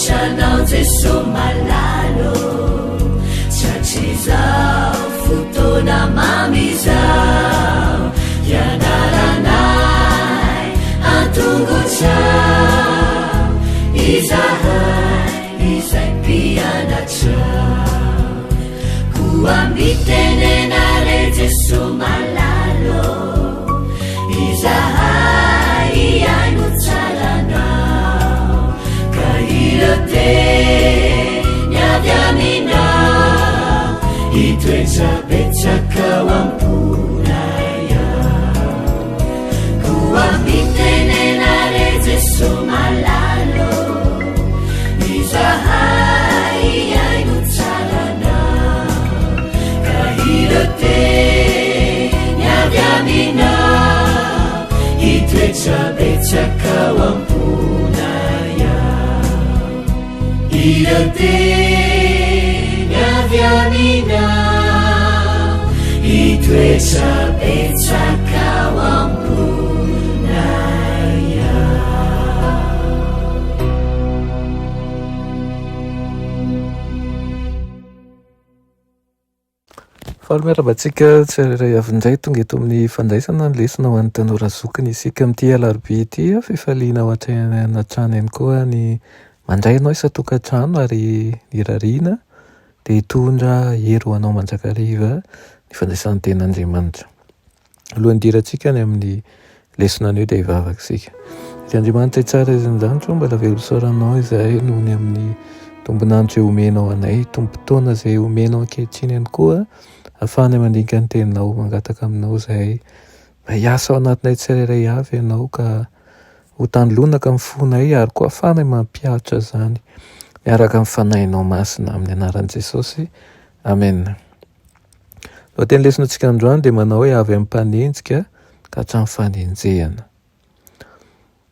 Chanao Jesu malalo chachizao futona mamizao yanaranai atungo chao izai piana chao kuambitenenare Jesu malalo izai iainuchalanao kahirote nyadamina itwezabetsaka wampunaya kuambitenenare Jesu malalo izahai iainuchalanao kahirote nyadamina itwezabetsaka wampunaya irate nyadamina itwezabetsaka wampunaya. Faharomiarabantsika tsirairay avindray tonga eto amin'ny fandraisana ny lesona ho an'ny tanora zokiny isika amin'ity alarobia ity fifaliana ao an-trano ihany koa ny mandray ianao isa-tokantrano ary nirariana dia hitondra hery ho anao manjakariva ny fandraisan'ny ten'Andriamanitra. Alohan'ny dirantsika ny amin'ny lesona anio dia hivavaka isika. Dia Andriamanitra tsara izany-danitro mbola velosoranao izahay noho ny amin'ny tombonandro izay omenao anay, tombo-taona izay omenao ankehitriny ihany koa ahafahana mandinika ny teninao mangataka aminao izahay mba hiasa ao anatinay tsirairay avy ianao ka ho tanolonaka amin'ny fonay ary koa ahafahanay mampiatra izany miaraka amin'ny fanahinao masina amin'ny anaran'i Jesosy. Amen. Lohateny lesonantsika androany dia manao hoe avy amin'ny mpanenjika ka hatramin'ny fanenjehana.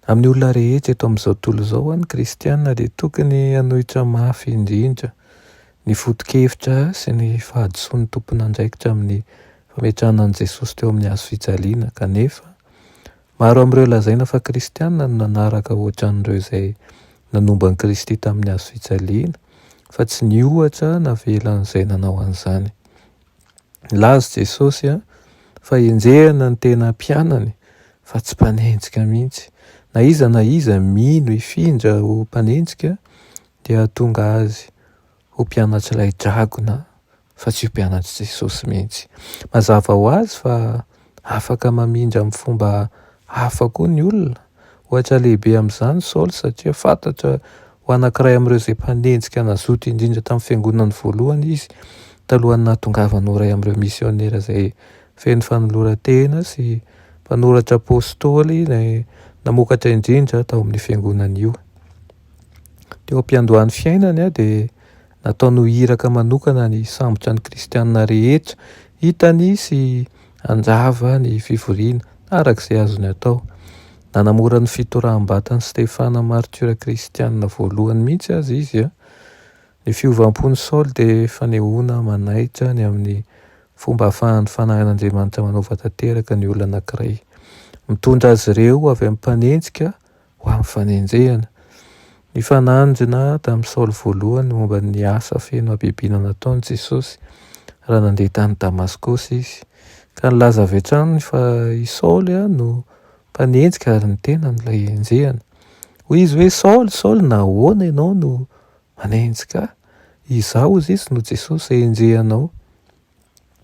Amin'ny olona rehetra eto amin'izao tontolo izao ny kristianina dia tokony hanohitra mafy indrindra ny foto-kevitra sy ny fahadisoan'ny tompon'andraikitra amin'ny fametrahanan'i Jesosy teo amin'ny hazo fijaliana. Kanefa maro amin'ireo lazaina fa kristianina no nanaraka ohatran'ireo izay nanomba an'i Kristy tamin'ny hazo fijaliana fa tsy niohatra navelan'izay nanao an'izany. Nilaza Jesosy fa enjehana ny tena mpianany fa tsy mpanenjika mihitsy. Na iza mino hifindra ho mpanenjika dia tonga azy ho mpianatra ilay dragona fa tsy ho mpianatra Jesosy mihitsy. Mazava ho azy fa afaka mamindra amin'ny fomba hafa koa ny olona. Ohatra lehibe amin'izany Saoly satria fantatra ho anankiray amin'ireo izay mpanenjika nazoto indrindra tamin'ny fiangonany voalohany izy talohan'ny nahatongavana ho iray amin'ireo misionera izay feno fanoloran-tena sy mpanoratra apôstôly namokatra indrindra tao amin'ny fiangonana io. Teo am-piandohan'ny fiainany dia nataony ho iraka manokana ny sambotra ny kristianina rehetra hitany sy anjava ny fivoriana arak'izay azony atao. Nanamora ny fitoram-batany Stefana martyra kristianina voalohany mihitsy azy izy. Ny fiovam-pony Saoly dia fanehoana manaitra ny amin'ny fomba ahafahan'ny fanahin'Andriamanitra manaova tanteraka ny olona anankiray. Mitondra azy ireo avy amin'ny mpanenjika ho amin'ny fanenjehana. Ny fananjina tamin'ny Saoly voalohany momba ny asa feno habebina nataon'i Jesosy raha nandeha tany Damaskosy izy. Ka nilaza avy hatrany fa i Saoly no mpanenjika ary ny tena n'ilay enjehana. Hoy izy hoe Saoly, nahoana ianao no manenjika? Izaho izy no Jesosy enjehanao.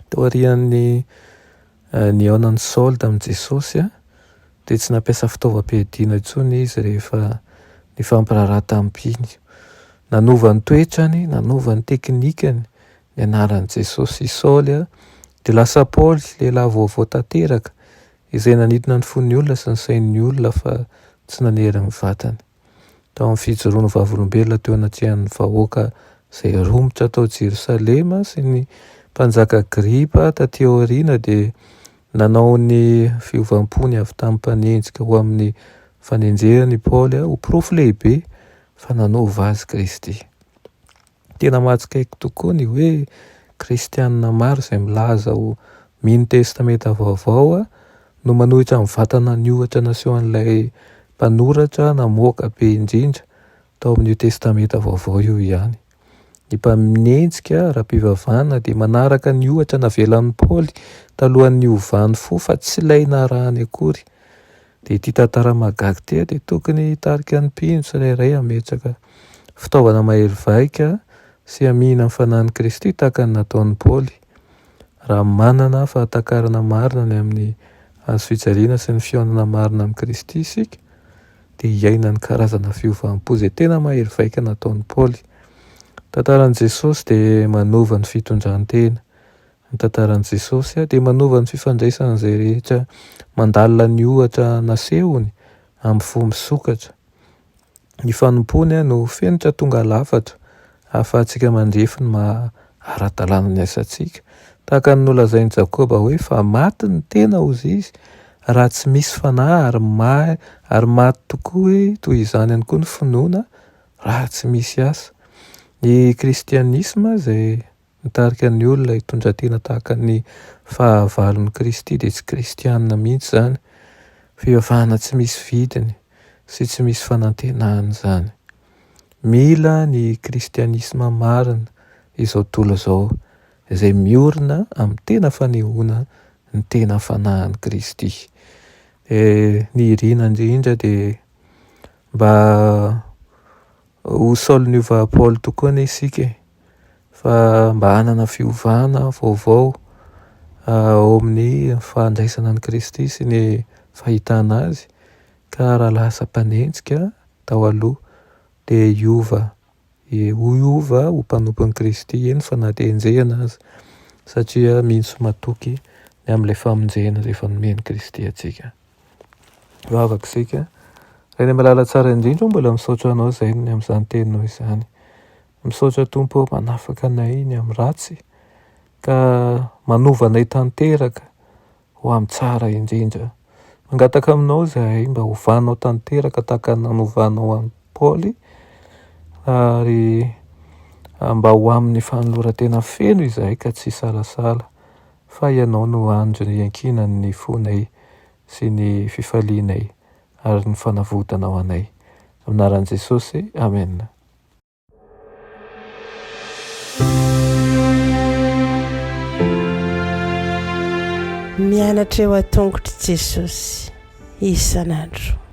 Tao aorian'ny nihaonan'ny Saoly tamin'i Jesosy dia tsy nampiasa fitaovam-piadiana intsony izy rehefa nifampiraharaha tampiny. Nanova ny toetrany, nanova ny teknikany ny anaran'i Jesosy. I Saoly dia lasa Paoly, lehilahy vaovao tanteraka izay nanintona ny fon'ny olona sy ny sain'ny olona fa tsy nanery ny vatany. Tao amin'ny fijoroany vavolombelona teo anatrehan'ny vahoaka izay romotra tao Jerosalema sy ny mpanjaka Agripa taty aoriana dia nanao ny fiovam-pony avy tamin'ny mpanenjika ho amin'ny fanenjehany Paoly ho profo lehibe fa nanova azy Kristy. Tena mahatsikaiky tokoa ny hoe kristianina maro izay milaza ho mino testamenta vaovao no manohitra amin'ny vatana ny ohatra naseho an'ilay mpanoratra namoaka be indrindra tao amin'io testamenta vaovao io ihany. Ny mpaminenjika raha-pivavahana dia manaraka ny ohatra navelan'ny Paoly talohan'ny ovany fo fa tsy ilaina rahany akory. Dia ity tantara mahagaga ity dia tokony hitarika ny mpino tsirairay ametraka fitaovana mahery vaika sy amina amin'ny fanahin'i Kristy tahaka ny nataon'ny Paoly. Raha manana fahatakarana marina ny amin'ny hazo fijaliana sy ny fionana marina amin'ny Kristy isika dia hiaina ny karazana fiovam-po izay tena mahery vaika nataon'ny Paoly. Tantaran'i Jesosy dia manova ny fitondran-tena. Ny tantaran'i Jesosy dia manova ny fifandraisana izay rehetra mandalina ny ohatra nasehony amin'ny fo misokatra. Ny fanompony no fenitra tonga lafatra ahafahantsika mandrefy ny ara-dalàna ny asantsika. Tahaka ny nolazain'i Jakoba hoe fa maty ny tena ozy izy raha tsy misy fanahy ary maty tokoa hoe toy izany ihany koa ny finoana raha tsy misy asa. Ny kristianisma izay mitarika ny olona hitondra-tena tahaka ny fahavalon'i Kristy dia tsy kristianina mihitsy izany. Fivavahana tsy misy vidiny sy tsy misy fanantenana izany. Mila ny kristianisma marina izao tontolo izao izay miorina amin'ny tena fanehoana ny tena fanahin'i Kristy. Ny irina indrindra dia mba ho Saoly niova Paoly tokoa ny isika fa mba hanana fiovana vaovao ao amin'ny fandraisana ny Kristy sy ny fahitana azy, ka raha lasa mpanenjika tao aloha dia hiova ho mpanompon'i Kristy eny fanenjehana azy satria mihitsy matoky ny amin'ilay famonjehana rehefa nomen'i Kristy atsika. Vavaka isika, raha ny malala tsara indrindra mbola misaotra anao izay ny amin'izany teninao izany. Misaotra Tompo manafaka anay ny amin'ny ratsy ka manova anay tanteraka ho amin'ny tsara indrindra. Mangataka aminao izahay mba hovanao tanteraka tahaka ny nanovanao an'i Paoly ary mba ho amin'ny fanoloran-tena feno izahay ka tsy salasala fa ianao no andro ny ankinan'ny fonay sy ny fifalianay ary ny fanavotanao anay. Aminaran'i Jesosy, amen. Mianatra eo an-tongotry Jesosy isan'andro.